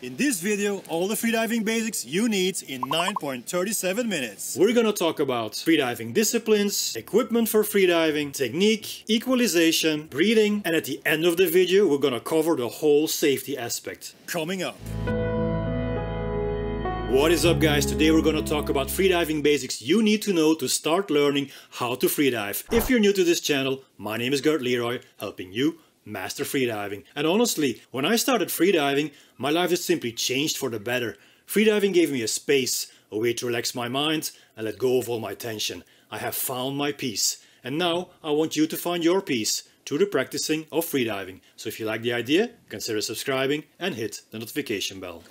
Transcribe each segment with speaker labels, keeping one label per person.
Speaker 1: In this video, all the freediving basics you need in 9.37 minutes.
Speaker 2: We're gonna talk about freediving disciplines, equipment for freediving, technique, equalization, breathing, and at the end of the video, we're gonna cover the whole safety aspect.
Speaker 1: Coming up.
Speaker 2: What is up, guys? Today we're gonna talk about freediving basics you need to know to start learning how to freedive. If you're new to this channel, my name is Gert Leroy, helping you master freediving. And honestly, when I started freediving, my life just simply changed for the better. Freediving gave me a space, a way to relax my mind and let go of all my tension. I have found my peace. And now I want you to find your peace through the practicing of freediving. So if you like the idea, consider subscribing and hit the notification bell.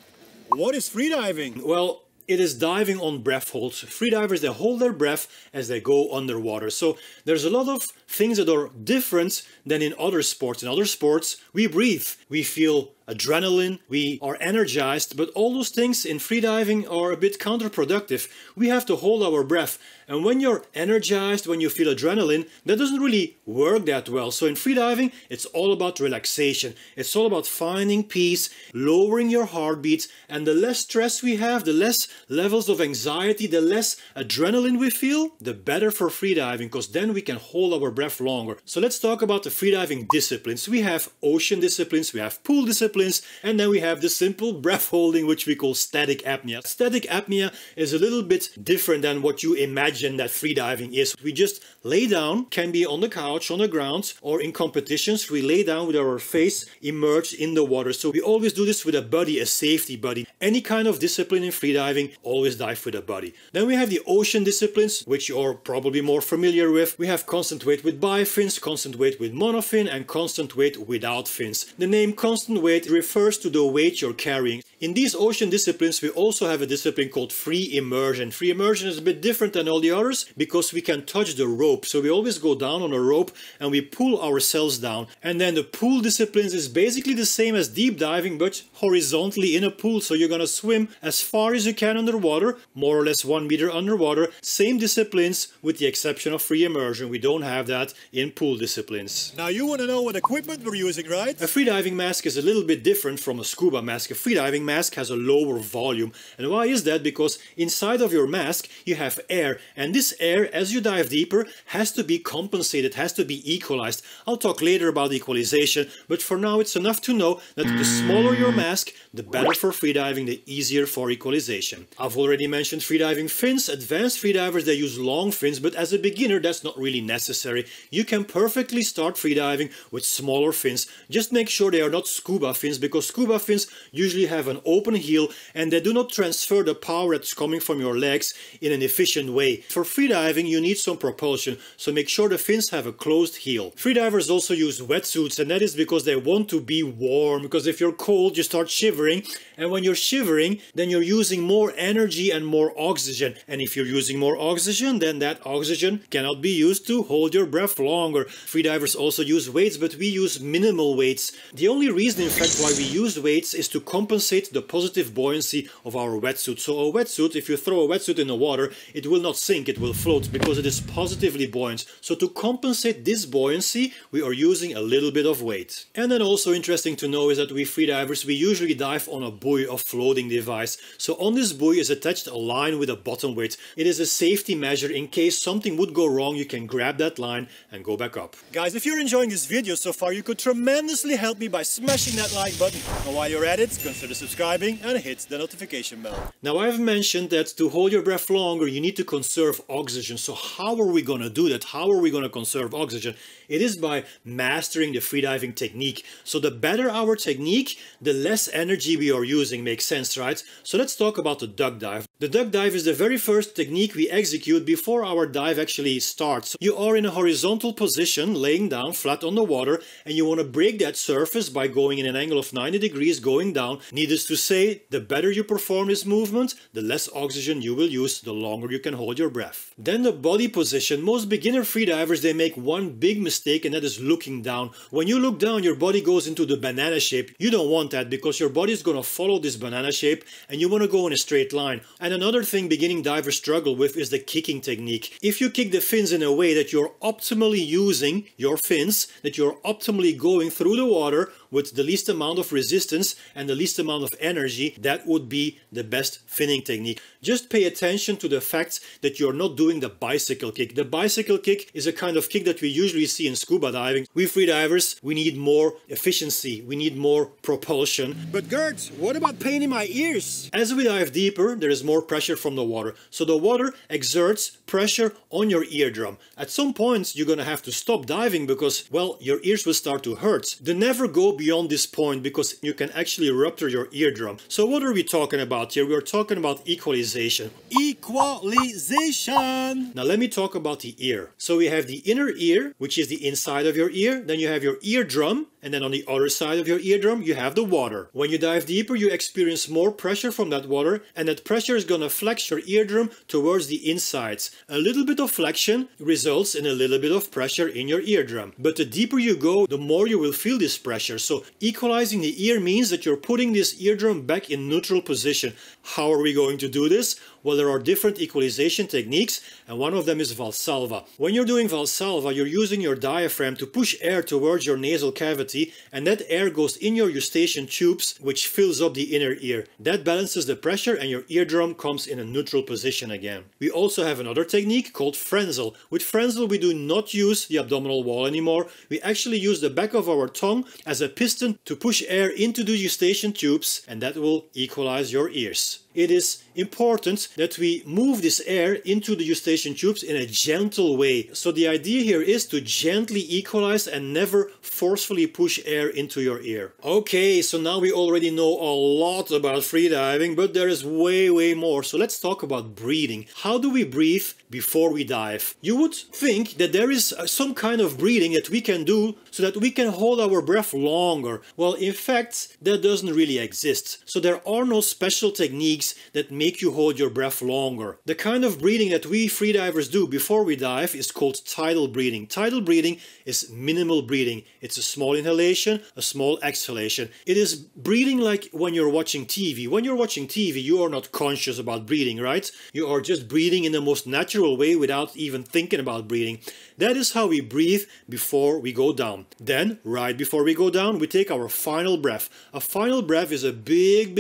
Speaker 1: What is freediving?
Speaker 2: Well, it is diving on breath holds. Freedivers, they hold their breath as they go underwater. So there's a lot of things that are different than in other sports. In other sports, we breathe, we feel adrenaline, we are energized, but all those things in freediving are a bit counterproductive. We have to hold our breath. And when you're energized, when you feel adrenaline, that doesn't really work that well. So in freediving, it's all about relaxation. It's all about finding peace, lowering your heartbeat, and the less stress we have, the less levels of anxiety, the less adrenaline we feel, the better for freediving, because then we can hold our breath longer. So let's talk about the freediving disciplines. We have ocean disciplines, we have pool disciplines, and then we have the simple breath holding, which we call static apnea. Static apnea is a little bit different than what you imagine that freediving is. We just lay down, can be on the couch, on the ground, or in competitions, we lay down with our face immersed in the water. So we always do this with a buddy, a safety buddy. Any kind of discipline in freediving, always dive with a buddy. Then we have the ocean disciplines, which you're probably more familiar with. We have constant weight with bifins, constant weight with monofin, and constant weight without fins. The name constant weight refers to the weight you're carrying. In these ocean disciplines, we also have a discipline called free immersion. Free immersion is a bit different than all the others because we can touch the rope. So we always go down on a rope and we pull ourselves down. And then the pool disciplines is basically the same as deep diving, but horizontally in a pool. So you're gonna swim as far as you can underwater, more or less 1 meter underwater. Same disciplines with the exception of free immersion. We don't have that in pool disciplines.
Speaker 1: Now you want to know what equipment we're using, right?
Speaker 2: A freediving mask is a little bit different from a scuba mask. A freediving mask has a lower volume. And why is that? Because inside of your mask you have air, and this air, as you dive deeper, has to be compensated, has to be equalized. I'll talk later about equalization, but for now it's enough to know that the smaller your mask, the better for freediving, the easier for equalization. I've already mentioned freediving fins. Advanced freedivers, they use long fins, but as a beginner that's not really necessary. You can perfectly start freediving with smaller fins. Just make sure they are not scuba fins, because scuba fins usually have an open heel and they do not transfer the power that's coming from your legs in an efficient way. For freediving you need some propulsion, so make sure the fins have a closed heel. Freedivers also use wetsuits, and that is because they want to be warm, because if you're cold you start shivering, and when you're shivering then you're using more energy and more oxygen, and if you're using more oxygen then that oxygen cannot be used to hold your breath longer. Freedivers also use weights, but we use minimal weights. The only reason in fact why we use weights is to compensate the positive buoyancy of our wetsuit. So a wetsuit, if you throw a wetsuit in the water, it will not sink, it will float because it is positively buoyant. So to compensate this buoyancy we are using a little bit of weight. And then also interesting to know is that we freedivers, we usually dive on a buoy, a floating device. So on this buoy is attached a line with a bottom weight. It is a safety measure. In case something would go wrong, you can grab that line and go back up.
Speaker 1: Guys, if you're enjoying this video so far, you could tremendously help me by smashing that like button. And while you're at it, consider subscribing and hit the notification bell.
Speaker 2: Now I've mentioned that to hold your breath longer you need to conserve oxygen. So how are we going to do that? How are we going to conserve oxygen? It is by mastering the freediving technique. So the better our technique, the less energy we are using. Makes sense, right? So let's talk about the duck dive. The duck dive is the very first technique we execute before our dive actually starts. You are in a horizontal position, laying down flat on the water, and you want to break that surface by going in an angle of 90 degrees, going down. Needless to say, the better you perform this movement, the less oxygen you will use, the longer you can hold your breath. Then the body position. Most beginner freedivers, they make one big mistake, and that is looking down. When you look down, your body goes into the banana shape. You don't want that because your body is going to follow this banana shape and you want to go in a straight line. And another thing beginning divers struggle with is the kicking technique. If you kick the fins in a way that you're optimally using your fins, that you're optimally going through the water with the least amount of resistance and the least amount of energy, that would be the best finning technique. Just pay attention to the fact that you're not doing the bicycle kick. The bicycle kick is a kind of kick that we usually see in scuba diving. We freedivers, we need more efficiency, we need more propulsion.
Speaker 1: But Gert, what about pain in my ears?
Speaker 2: As we dive deeper, there is more pressure from the water. So the water exerts pressure on your eardrum. At some point, you're gonna have to stop diving because, well, your ears will start to hurt. They never go beyond this point because you can actually rupture your eardrum. So what are we talking about here? We're talking about equalization.
Speaker 1: Equalization!
Speaker 2: Now let me talk about the ear. So we have the inner ear, which is the inside of your ear. Then you have your eardrum. And then on the other side of your eardrum, you have the water. When you dive deeper, you experience more pressure from that water, and that pressure is gonna flex your eardrum towards the insides. A little bit of flexion results in a little bit of pressure in your eardrum. But the deeper you go, the more you will feel this pressure. So equalizing the ear means that you're putting this eardrum back in neutral position. How are we going to do this? Well, there are different equalization techniques, and one of them is Valsalva. When you're doing Valsalva, you're using your diaphragm to push air towards your nasal cavity, and that air goes in your eustachian tubes, which fills up the inner ear. That balances the pressure, and your eardrum comes in a neutral position again. We also have another technique called Frenzel. With Frenzel, we do not use the abdominal wall anymore. We actually use the back of our tongue as a piston to push air into the eustachian tubes, and that will equalize your ears. It is important that we move this air into the eustachian tubes in a gentle way. So the idea here is to gently equalize and never forcefully push air into your ear. Okay, so now we already know a lot about freediving, but there is way more. So let's talk about breathing. How do we breathe before we dive? You would think that there is some kind of breathing that we can do so that we can hold our breath longer. Well, in fact, that doesn't really exist. So there are no special techniques that make you hold your breath longer. The kind of breathing that we freedivers do before we dive is called tidal breathing. Tidal breathing is minimal breathing. It's a small inhalation, a small exhalation. It is breathing like when you're watching TV. When you're watching TV, you are not conscious about breathing, right? You are just breathing in the most natural way without even thinking about breathing. That is how we breathe before we go down. Then, right before we go down, we take our final breath. A final breath is a big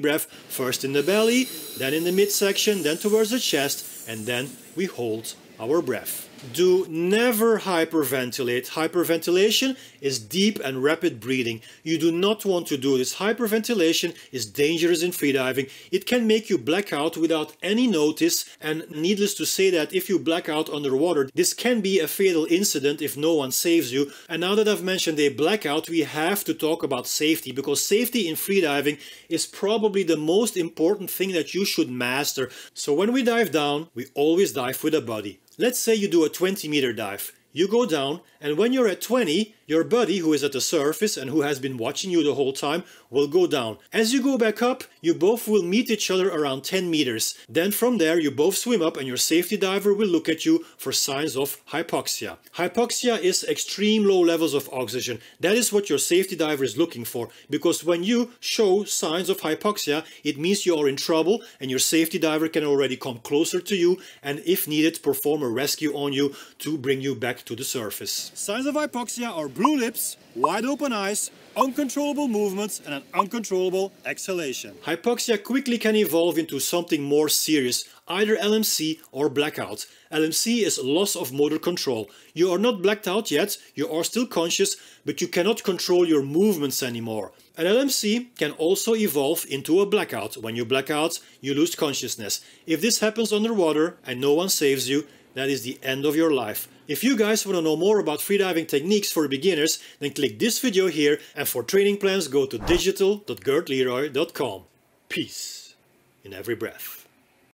Speaker 2: breath, first in the belly, then in the midsection, then towards the chest, and then we hold our breath. Do never hyperventilate. Hyperventilation is deep and rapid breathing. You do not want to do this. Hyperventilation is dangerous in freediving. It can make you black out without any notice, and needless to say that if you black out underwater, this can be a fatal incident if no one saves you. And now that I've mentioned a blackout, we have to talk about safety, because safety in freediving is probably the most important thing that you should master. So when we dive down, we always dive with a buddy. Let's say you do a 20-meter dive. You go down, and when you're at 20, your buddy, who is at the surface and who has been watching you the whole time, will go down. As you go back up, you both will meet each other around 10 meters. Then from there, you both swim up, and your safety diver will look at you for signs of hypoxia. Hypoxia is extreme low levels of oxygen. That is what your safety diver is looking for, because when you show signs of hypoxia, it means you are in trouble, and your safety diver can already come closer to you and, if needed, perform a rescue on you to bring you back to the surface.
Speaker 1: Signs of hypoxia are blue lips, wide open eyes, uncontrollable movements, and an uncontrollable exhalation.
Speaker 2: Hypoxia quickly can evolve into something more serious, either LMC or blackout. LMC is loss of motor control. You are not blacked out yet, you are still conscious, but you cannot control your movements anymore. An LMC can also evolve into a blackout. When you black out, you lose consciousness. If this happens underwater and no one saves you, that is the end of your life. If you guys want to know more about freediving techniques for beginners, then click this video here, and for training plans go to digital.gertleroy.com. Peace in every breath.